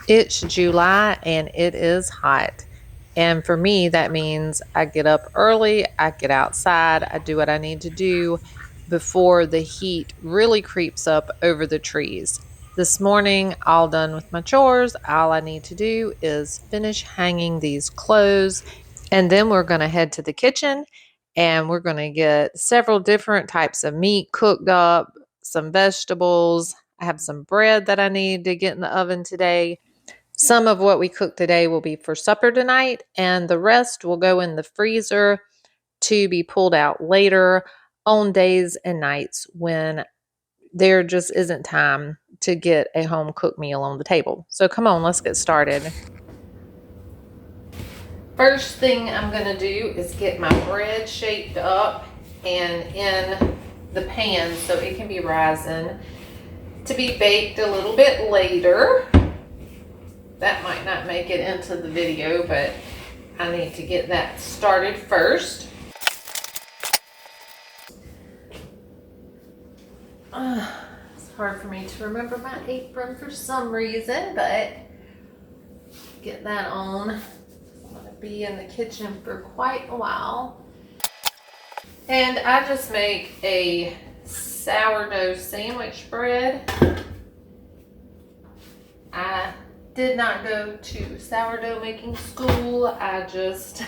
It's July and it is hot. And for me, that means I get up early, I get outside, I do what I need to do before the heat really creeps up over the trees. This morning, all done with my chores. All I need to do is finish hanging these clothes, and then we're going to head to the kitchen and we're going to get several different types of meat cooked up, some vegetables. I have some bread that I need to get in the oven today. Some of what we cook today will be for supper tonight, and the rest will go in the freezer to be pulled out later on days and nights when there just isn't time to get a home cooked meal on the table. So come on, let's get started. First thing I'm going to do is get my bread shaped up and in the pan so it can be rising to be baked a little bit later. That might not make it into the video, but I need to get that started first. It's hard for me to remember my apron for some reason, but get that on. I'm going to be in the kitchen for quite a while. And I just make a sourdough sandwich bread. I did not go to sourdough making school. I just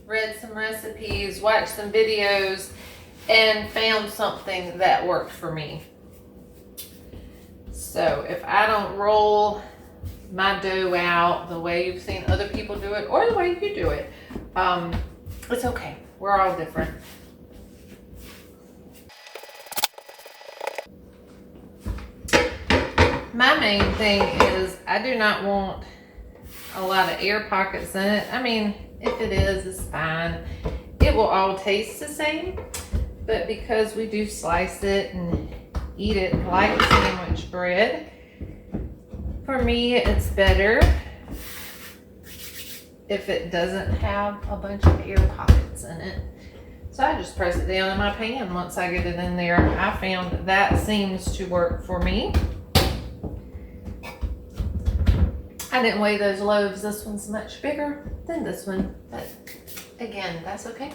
read some recipes, watched some videos, and found something that worked for me. So if I don't roll my dough out the way you've seen other people do it or the way you do it, it's okay. We're all different. My main thing is I do not want a lot of air pockets in it. I mean, if it is, it's fine. It will all taste the same, but because we do slice it and eat it like sandwich bread, for me it's better if it doesn't have a bunch of air pockets in it. So I just press it down in my pan once I get it in there. I found that seems to work for me. I didn't weigh those loaves. This one's much bigger than this one, but again, that's okay.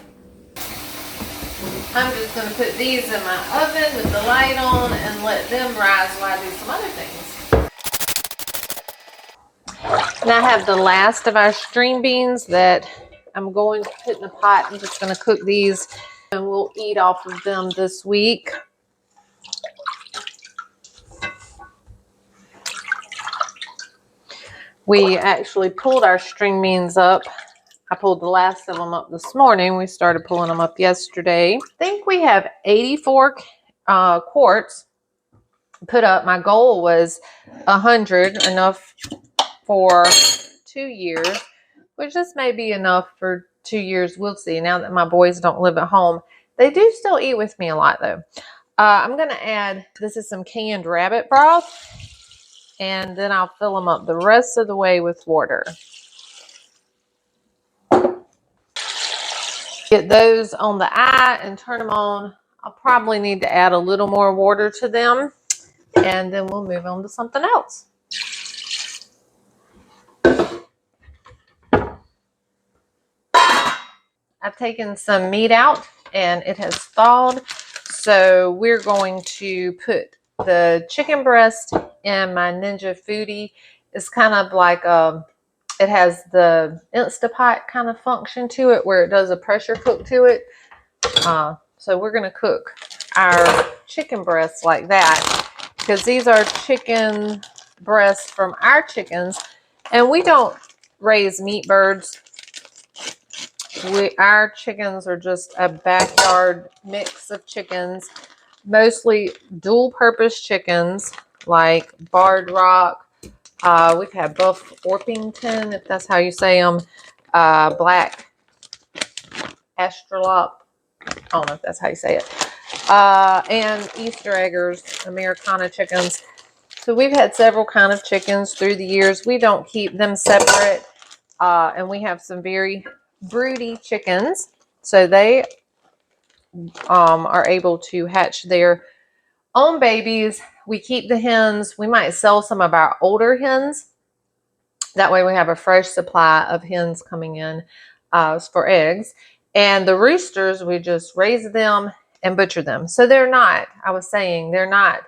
I'm just going to put these in my oven with the light on and let them rise while I do some other things. And I have the last of our string beans that I'm going to put in the pot. I'm just going to cook these and we'll eat off of them this week. We actually pulled our string beans up. I pulled the last of them up this morning. We started pulling them up yesterday. I think we have 84 quarts put up. My goal was 100, enough for 2 years, which this may be enough for 2 years. We'll see. Now that my boys don't live at home, they do still eat with me a lot though. I'm going to add, this is some canned rabbit broth, and then I'll fill them up the rest of the way with water. Get those on the eye and turn them on. I'll probably need to add a little more water to them, and then we'll move on to something else. I've taken some meat out and it has thawed. So we're going to put the chicken breast in my Ninja Foodi. It's kind of like it has the Instapot kind of function to it where it does a pressure cook to it. So we're going to cook our chicken breasts like that because these are chicken breasts from our chickens, and we don't raise meat birds. Our chickens are just a backyard mix of chickens, mostly dual purpose chickens like Barred Rock. We've had Buff Orpington, if that's how you say them, Black Astrolop, I don't know if that's how you say it, and Easter Eggers, Americana chickens. So we've had several kind of chickens through the years. We don't keep them separate, and we have some very broody chickens, so they are able to hatch their own babies we keep the hens. We might sell some of our older hens. That way we have a fresh supply of hens coming in for eggs. And the roosters, we just raise them and butcher them. So they're not, I was saying, they're not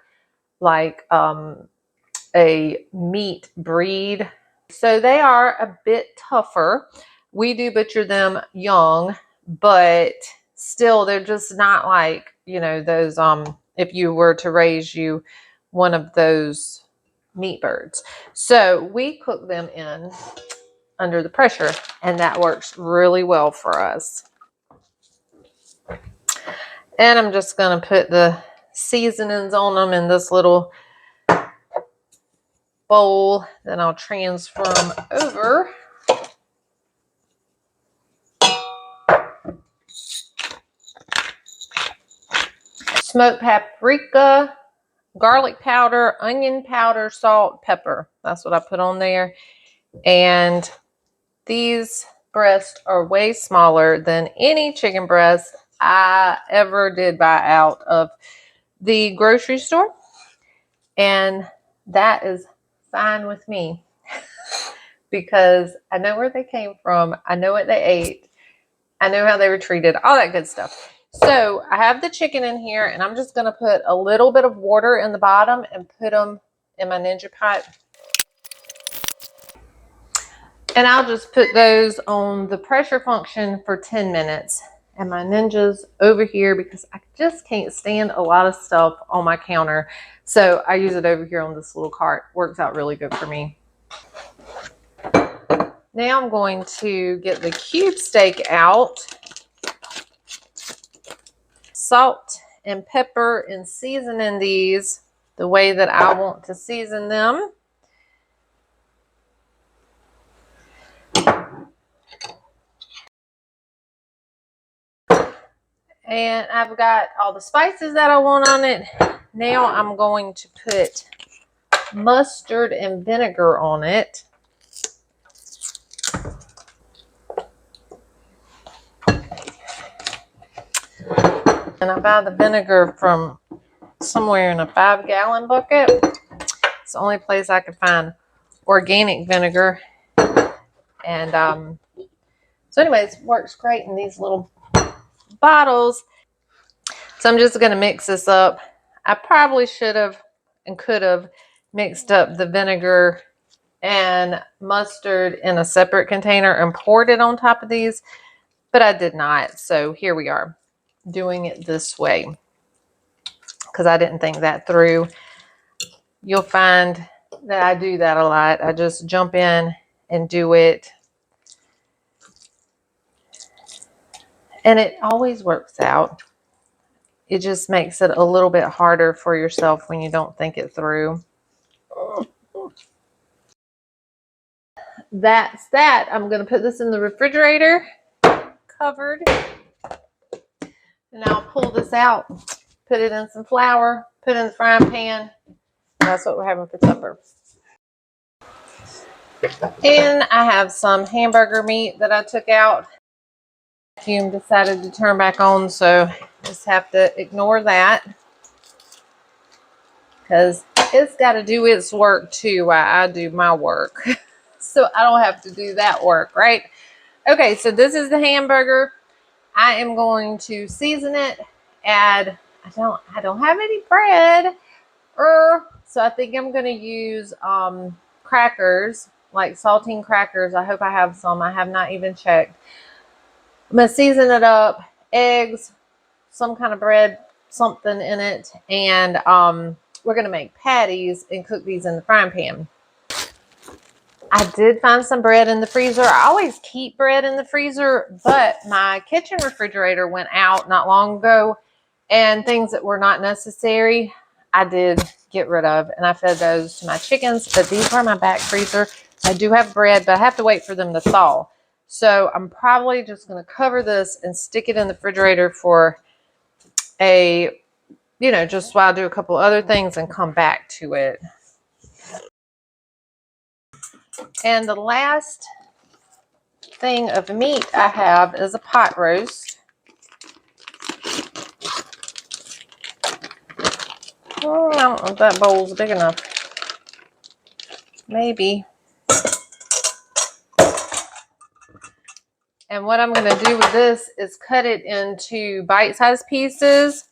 like a meat breed. So they are a bit tougher. We do butcher them young, but still they're just not like, those if you were to raise you one of those meat birds. So we cook them in under the pressure, and that works really well for us. And I'm just going to put the seasonings on them in this little bowl. Then I'll transfer them over. Smoked paprika, garlic powder, onion powder, salt, pepper. That's what I put on there. And these breasts are way smaller than any chicken breast I ever did buy out of the grocery store. And that is fine with me because I know where they came from. I know what they ate. I know how they were treated, all that good stuff. So I have the chicken in here, and I'm just going to put a little bit of water in the bottom and put them in my Ninja pot. And I'll just put those on the pressure function for 10 minutes. And my Ninja's over here because I just can't stand a lot of stuff on my counter. So I use it over here on this little cart. Works out really good for me. Now I'm going to get the cube steak out. Salt and pepper and seasoning these the way that I want to season them. And I've got all the spices that I want on it. Now I'm going to put mustard and vinegar on it. And I buy the vinegar from somewhere in a 5-gallon bucket. It's the only place I could find organic vinegar. And so anyways, works great in these little bottles. So I'm just going to mix this up. I probably should have and could have mixed up the vinegar and mustard in a separate container and poured it on top of these, but I did not. So here we are doing it this way because I didn't think that through. You'll find that I do that a lot. I just jump in and do it. And it always works out. It just makes it a little bit harder for yourself when you don't think it through. That's that. I'm going to put this in the refrigerator, covered. And I'll pull this out, put it in some flour, put it in the frying pan. That's what we're having for supper. And I have some hamburger meat that I took out. Vacuum decided to turn back on, so just have to ignore that because it's got to do its work too while I do my work. So I don't have to do that work, right? Okay, so this is the hamburger. I am going to season it. Add, I don't have any bread. So I think I'm going to use crackers, like saltine crackers. I hope I have some. I have not even checked. I'm going to season it up. Eggs, some kind of bread, something in it. And we're going to make patties and cook these in the frying pan. I did find some bread in the freezer. I always keep bread in the freezer, but my kitchen refrigerator went out not long ago, and things that were not necessary, I did get rid of, and I fed those to my chickens, but these are my back freezer. I do have bread, but I have to wait for them to thaw. So I'm probably just going to cover this and stick it in the refrigerator for just while I do a couple other things and come back to it. And the last thing of meat I have is a pot roast. I don't know if that bowl's big enough. Maybe. And what I'm going to do with this is cut it into bite-sized pieces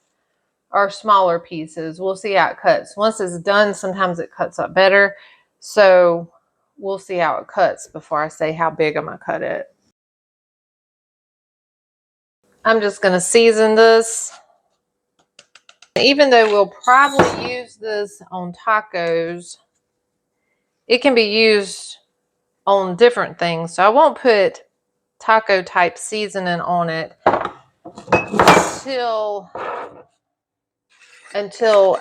or smaller pieces. We'll see how it cuts. Once it's done, sometimes it cuts up better. So we'll see how it cuts before I say how big I'm going to cut it. I'm just going to season this. Even though we'll probably use this on tacos, it can be used on different things. So I won't put taco type seasoning on it until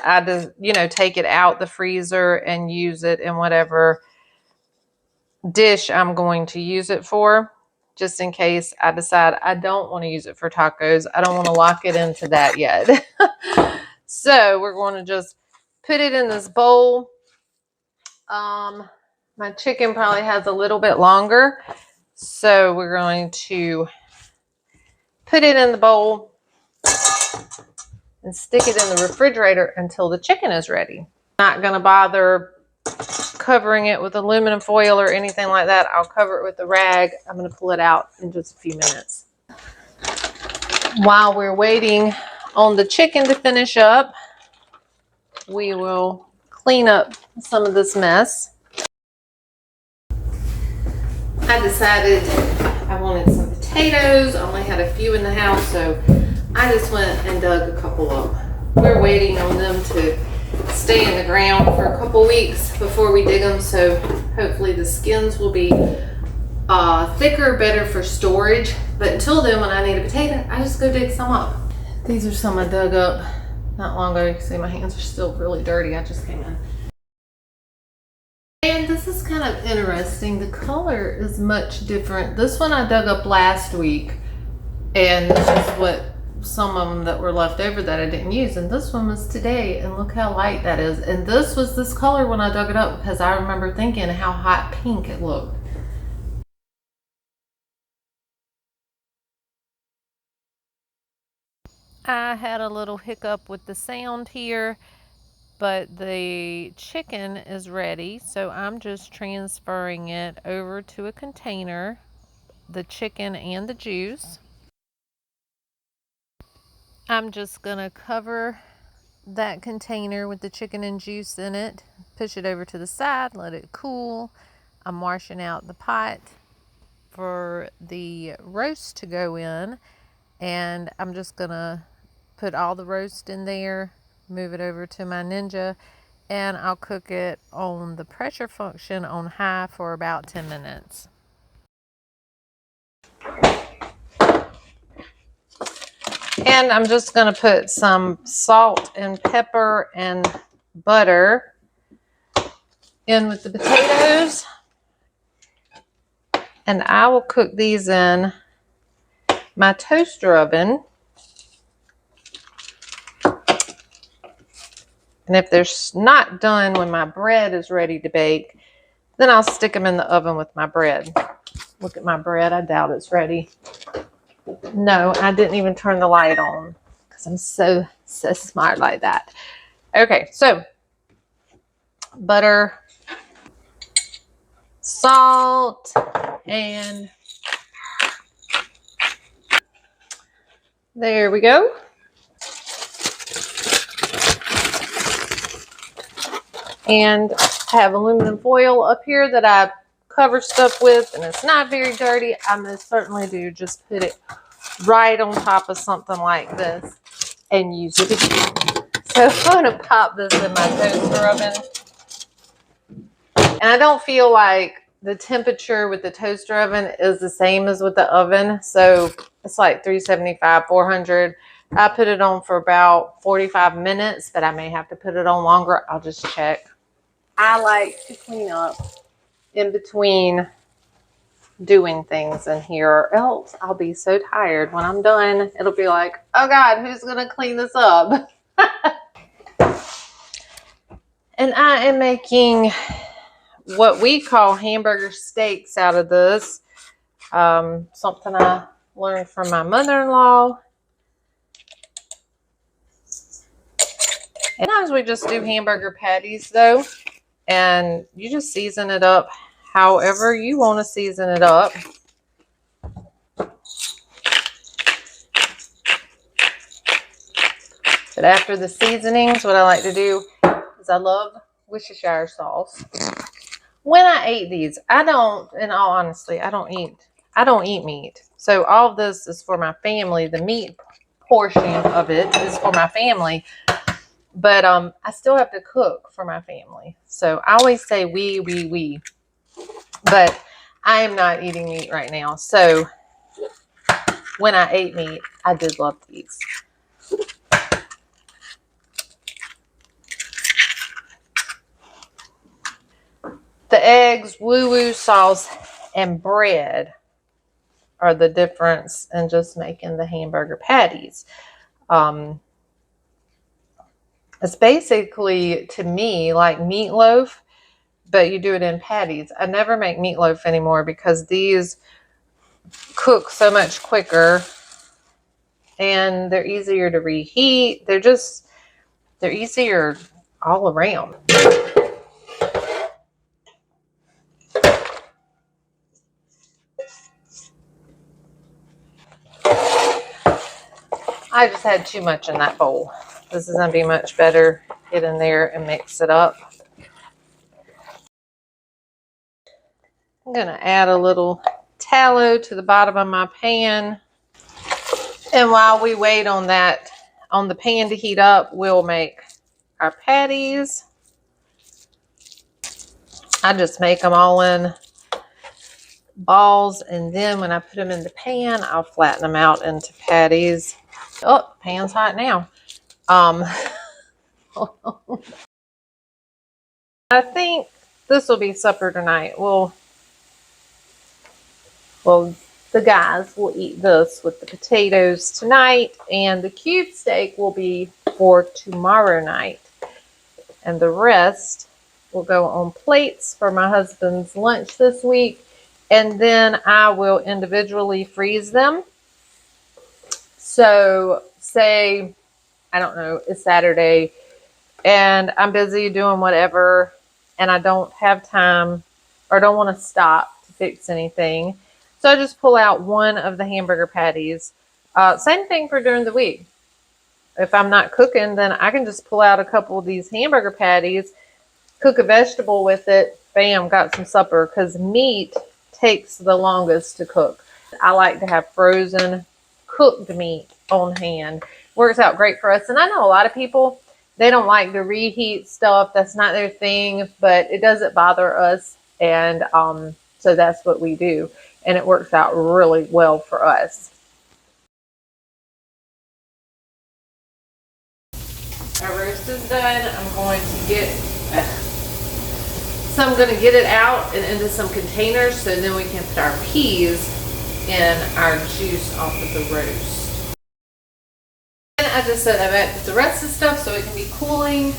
I just, take it out the freezer and use it in whatever dish I'm going to use it for, just in case I decide I don't want to use it for tacos. I don't want to lock it into that yet. So we're going to just put it in this bowl. My chicken probably has a little bit longer, so we're going to put it in the bowl and stick it in the refrigerator until the chicken is ready. Not going to bother covering it with aluminum foil or anything like that. I'll cover it with a rag. I'm going to pull it out in just a few minutes. While we're waiting on the chicken to finish up, we will clean up some of this mess. I decided I wanted some potatoes. I only had a few in the house, so I just went and dug a couple up. We're waiting on them to stay in the ground for a couple weeks before we dig them, so hopefully the skins will be thicker, better for storage. But until then, when I need a potato, I just go dig some up. These are some I dug up not long ago. You can see my hands are still really dirty. I just came in. And this is kind of interesting. The color is much different. This one I dug up last week, and this is what some of them that were left over that I didn't use. And this one was today, and look how light that is. And this was this color when I dug it up because I remember thinking how hot pink it looked. I had a little hiccup with the sound here, but the chicken is ready, so I'm just transferring it over to a container, the chicken and the juice. I'm just gonna cover that container with the chicken and juice in it, push it over to the side, let it cool. I'm washing out the pot for the roast to go in, and I'm just gonna put all the roast in there, move it over to my Ninja, and I'll cook it on the pressure function on high for about 10 minutes. And I'm just going to put some salt and pepper and butter in with the potatoes. And I will cook these in my toaster oven. And if they're not done when my bread is ready to bake, then I'll stick them in the oven with my bread. Look at my bread. I doubt it's ready. No, I didn't even turn the light on because I'm so smart like that. Okay, so butter, salt, and there we go. And I have aluminum foil up here that I cover stuff with, and it's not very dirty. I most certainly do just put it right on top of something like this and use it again. So I'm going to pop this in my toaster oven. And I don't feel like the temperature with the toaster oven is the same as with the oven. So it's like 375, 400. I put it on for about 45 minutes, but I may have to put it on longer. I'll just check. I like to clean up in between doing things in here, or else I'll be so tired when I'm done. It'll be like, oh God, who's going to clean this up? And I am making what we call hamburger steaks out of this. Something I learned from my mother-in-law. And sometimes we just do hamburger patties though, and you just season it up however you want to season it up. But after the seasonings, what I like to do is I love Worcestershire sauce. When I ate these, I don't, in all honesty, I don't eat meat. So all of this is for my family. The meat portion of it is for my family. But I still have to cook for my family. So I always say we. But I am not eating meat right now. So when I ate meat, I did love these. The eggs, woo-woo sauce, and bread are the difference in just making the hamburger patties. It's basically, to me, like meatloaf, but you do it in patties. I never make meatloaf anymore because these cook so much quicker and they're easier to reheat. They're easier all around. I just had too much in that bowl. This is going to be much better. Get in there and mix it up. I'm going to add a little tallow to the bottom of my pan. And while we wait on the pan to heat up, we'll make our patties. I just make them all in balls, and then when I put them in the pan, I'll flatten them out into patties. Oh, pan's hot now. I think this will be supper tonight. Well, the guys will eat this with the potatoes tonight, and the cube steak will be for tomorrow night. And the rest will go on plates for my husband's lunch this week. And then I will individually freeze them. So say, I don't know, it's Saturday and I'm busy doing whatever and I don't have time or don't want to stop to fix anything. So I just pull out one of the hamburger patties. Same thing for during the week. If I'm not cooking, then I can just pull out a couple of these hamburger patties, cook a vegetable with it, bam, got some supper, because meat takes the longest to cook. I like to have frozen cooked meat on hand. Works out great for us. And I know a lot of people, they don't like to reheat stuff. That's not their thing, but it doesn't bother us. And so that's what we do. And it works out really well for us. Our roast is done. I'm going to get it out and into some containers so then we can put our peas in our juice off of the roast. And I just set that the rest of the stuff so it can be cooling,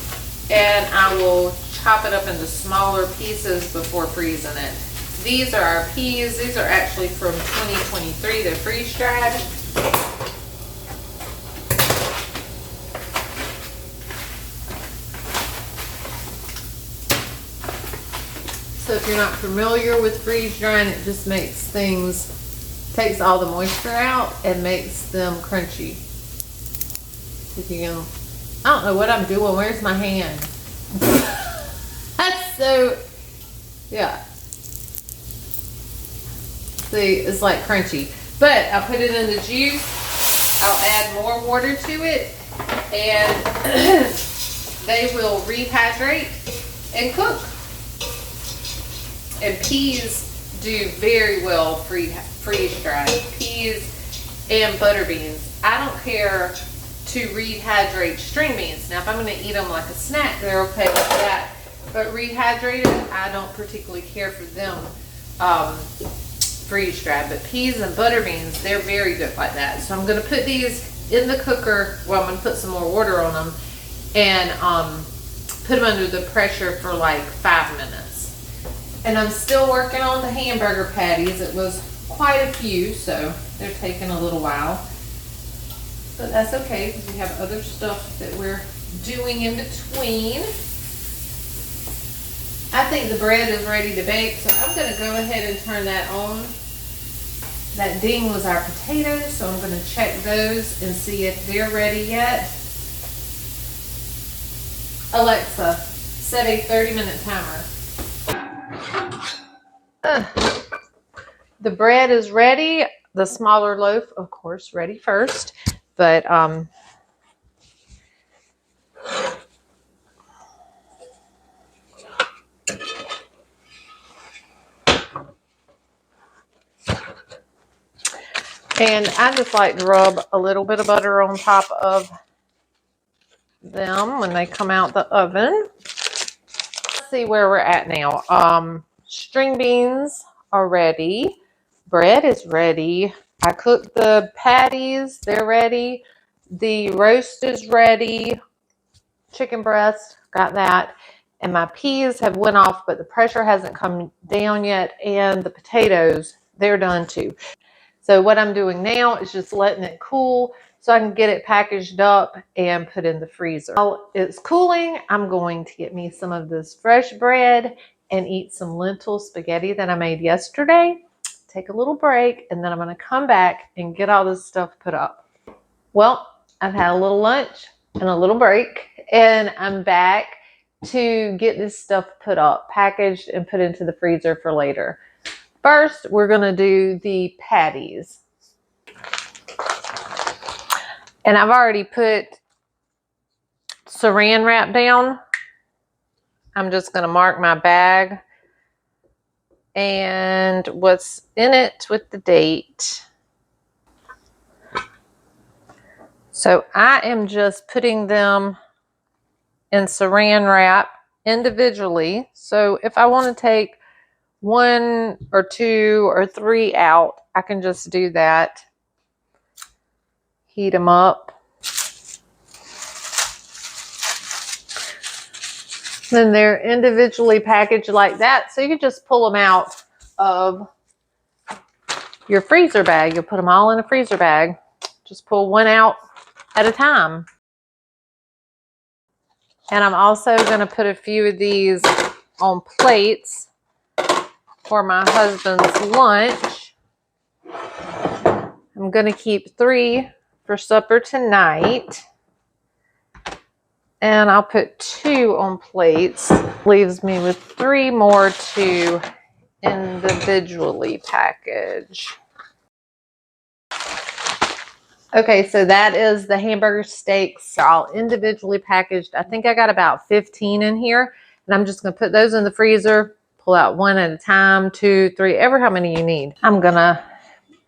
and I will chop it up into smaller pieces before freezing it. These are our peas. These are actually from 2023. They're freeze dried. So if you're not familiar with freeze drying, it just makes takes all the moisture out and makes them crunchy. If you can, I don't know what I'm doing. Where's my hand? That's so, yeah. See, it's like crunchy. But I'll put it in the juice. I'll add more water to it. And they will rehydrate and cook. And peas do very well freeze dried. Peas and butter beans. I don't care to rehydrate string beans. Now, if I'm going to eat them like a snack, they're okay with that. But rehydrated, I don't particularly care for them freeze dried. But peas and butter beans, they're very good like that. So I'm going to put these in the cooker. Well, I'm going to put some more water on them and put them under the pressure for like 5 minutes. And I'm still working on the hamburger patties. It was quite a few, so they're taking a little while. But that's okay because we have other stuff that we're doing in between. I think the bread is ready to bake, so I'm going to go ahead and turn that on. That ding was our potatoes, so I'm going to check those and see if they're ready yet. Alexa, set a 30-minute timer. The bread is ready. The smaller loaf, of course, ready first, but and I just like to rub a little bit of butter on top of them when they come out the oven. Let's see where we're at now. String beans are ready. Bread is ready. I cooked the patties. They're ready. The roast is ready. Chicken breast, got that. And my peas have went off, but the pressure hasn't come down yet. And the potatoes, they're done too. So what I'm doing now is just letting it cool so I can get it packaged up and put in the freezer. While it's cooling, I'm going to get me some of this fresh bread and eat some lentil spaghetti that I made yesterday. Take a little break, and then I'm going to come back and get all this stuff put up. Well, I've had a little lunch and a little break, and I'm back to get this stuff put up, packaged, and put into the freezer for later. First, we're going to do the patties. And I've already put saran wrap down. I'm just going to mark my bag and what's in it with the date. So I am just putting them in saran wrap individually. So if I want to take 1 or 2 or 3 out, I can just do that. Heat them up. Then they're individually packaged like that. So you can just pull them out of your freezer bag. You'll put them all in a freezer bag. Just pull one out at a time. And I'm also going to put a few of these on plates for my husband's lunch. I'm going to keep 3 for supper tonight. And I'll put 2 on plates. Leaves me with 3 more to individually package. Okay, so that is the hamburger steaks all individually packaged. I think I got about 15 in here. And I'm just going to put those in the freezer. Pull out 1 at a time, 2, 3, ever how many you need. I'm going to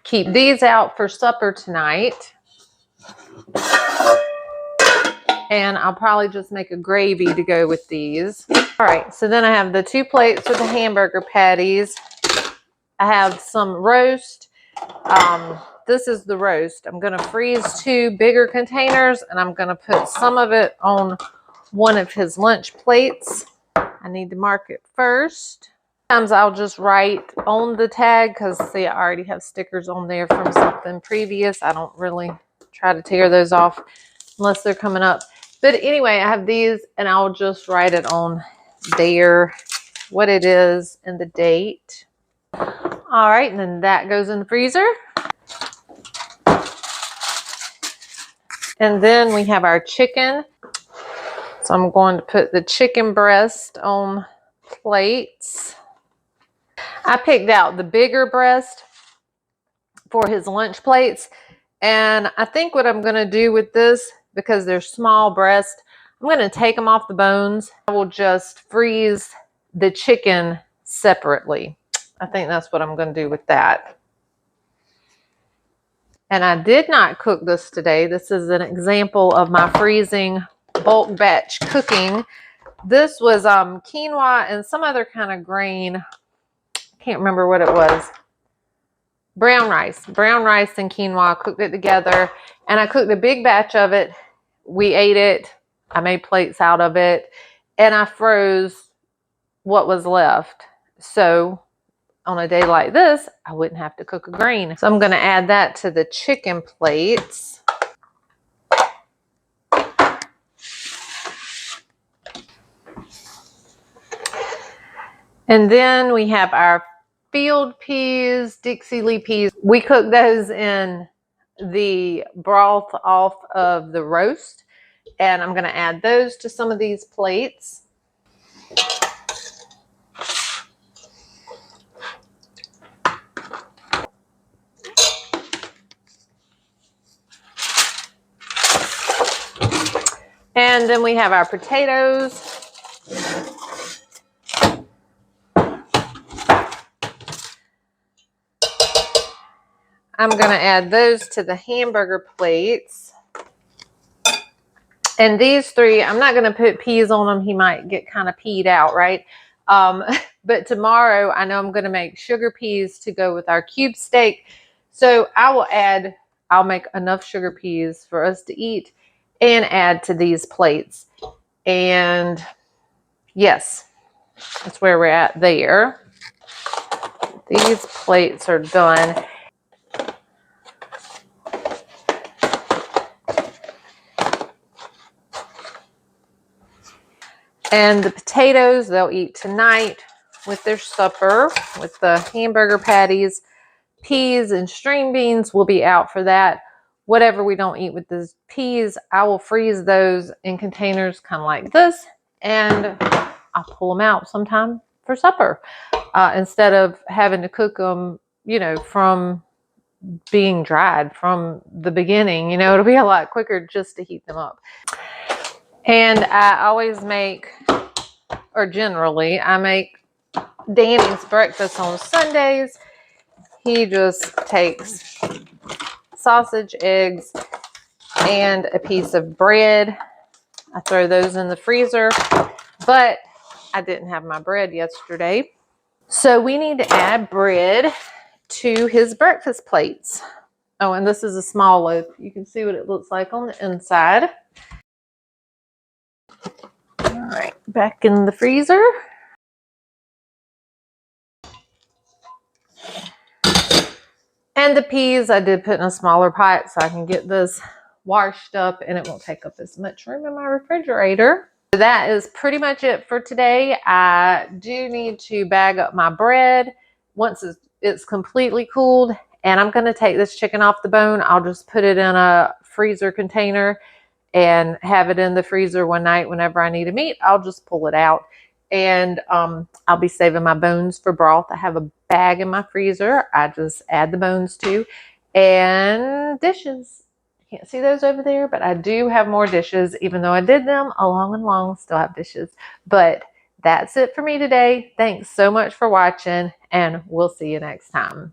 keep these out for supper tonight. And I'll probably just make a gravy to go with these. All right, so then I have the 2 plates with the hamburger patties. I have some roast. This is the roast. I'm going to freeze 2 bigger containers, and I'm going to put some of it on one of his lunch plates. I need to mark it first. Sometimes I'll just write on the tag because, see, I already have stickers on there from something previous. I don't really try to tear those off unless they're coming up. But anyway, I have these, and I'll just write it on there, what it is and the date. All right, and then that goes in the freezer. And then we have our chicken. So I'm going to put the chicken breast on plates. I picked out the bigger breast for his lunch plates. And I think what I'm going to do with this, because they're small breasts, I'm going to take them off the bones. I will just freeze the chicken separately. I think that's what I'm going to do with that. And I did not cook this today. This is an example of my freezing bulk batch cooking. This was quinoa and some other kind of grain. Can't remember what it was. Brown rice and quinoa. Cooked it together, and I cooked a big batch of it. We ate it. I made plates out of it, and I froze what was left. So on a day like this, I wouldn't have to cook a grain. So I'm going to add that to the chicken plates. And then we have our field peas, Dixie Lee peas. We cook those in the broth off of the roast. And I'm going to add those to some of these plates. And then we have our potatoes. I'm going to add those to the hamburger plates. And these three, I'm not going to put peas on them. He might get kind of peed out, right? But tomorrow, I know I'm going to make sugar peas to go with our cube steak. So I'll make enough sugar peas for us to eat and add to these plates. And yes, that's where we're at there. These plates are done. And the potatoes, they'll eat tonight with their supper, with the hamburger patties. Peas and string beans will be out for that. Whatever we don't eat with the peas, I will freeze those in containers kind of like this, and I'll pull them out sometime for supper instead of having to cook them, from being dried from the beginning. It'll be a lot quicker just to heat them up. And I always make, or generally, I make Danny's breakfast on Sundays. He just takes sausage, eggs, and a piece of bread. I throw those in the freezer, but I didn't have my bread yesterday. So we need to add bread to his breakfast plates. Oh, and this is a small loaf. You can see what it looks like on the inside. All right, back in the freezer. And the peas I did put in a smaller pot so I can get this washed up and it won't take up as much room in my refrigerator. So that is pretty much it for today. I do need to bag up my bread once it's completely cooled, and I'm going to take this chicken off the bone. I'll just put it in a freezer container and have it in the freezer one night. Whenever I need a meat, I'll just pull it out. And I'll be saving my bones for broth. I have a bag in my freezer. I just add the bones to. And dishes. You can't see those over there, but I do have more dishes. Even though I did them along and long, still have dishes. But that's it for me today. Thanks so much for watching, and we'll see you next time.